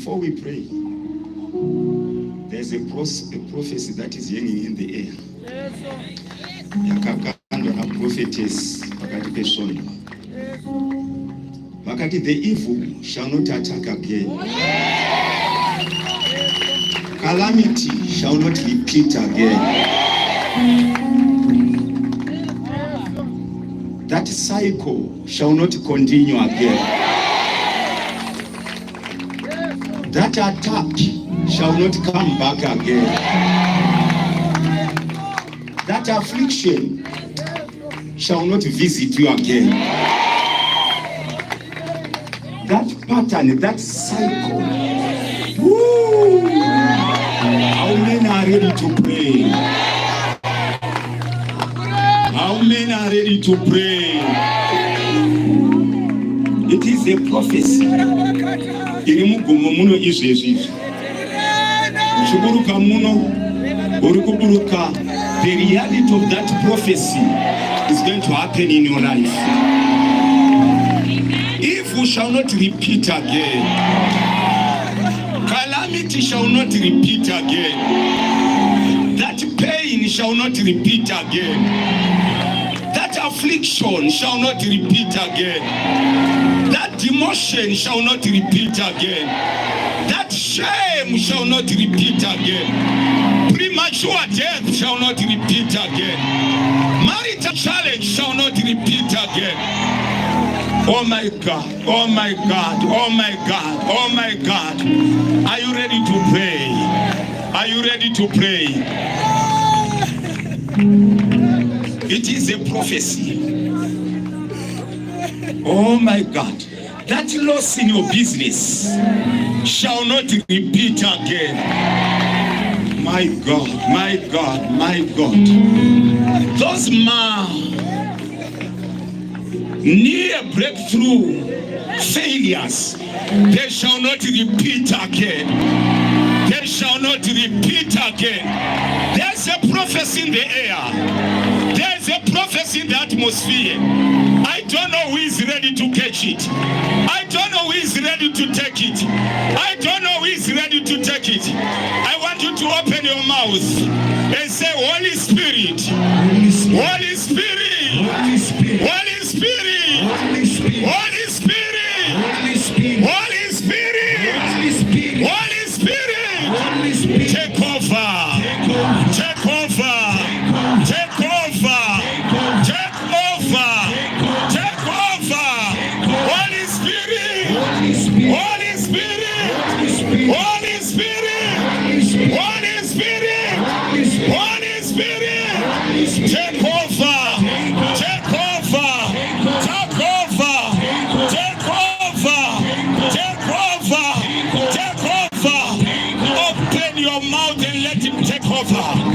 before we pray, there's a prophecy that is hanging in the air. Yakakandwa na prophetess pakati peshono. Vakati the evil shall not attack again. Calamity shall not repeat again. That cycle shall not continue again. That attack shall not come back again. That affliction shall not visit you again. That pattern, that cycle. Woo! How many are ready to pray? How many are ready to pray? It is a prophecy. Irimugumo muno izvezvi. Uchiburuka muno, urikuburuka. The reality of that prophecy is going to happen in your life. Evil shall not repeat again. Calamity shall not repeat again. That pain shall not repeat again. That affliction shall not repeat again. That demotion shall not repeat again. That shame shall not repeat again. Premature death shall not repeat again. Marital challenge shall not repeat again. Oh my God, oh my God, oh my God, oh my God. Are you ready to pray? Are you ready to pray? It is a prophecy. Oh my God. That loss in your business shall not repeat again. My God, my God, my God. Those near breakthrough failures, they shall not repeat again. They shall not repeat again. There's a prophecy in the air. There's a prophecy in the atmosphere. I don't know who is ready to catch it. I don't know who is ready to take it. I don't know who is ready to take it. I want you to open your mouth and say, Holy Spirit, Holy Spirit, Holy Spirit, Holy Spirit, Holy Spirit, Holy Spirit, Holy Spirit, Holy Spirit, Holy Spirit, Holy Spirit, take over, take over, take over, take over, take over, Holy Spirit, Holy Spirit, Holy Spirit, Holy Spirit, Holy Spirit, Holy Spirit, take over, take over, take over, take over, take over, take over. Open your mouth and let him take over.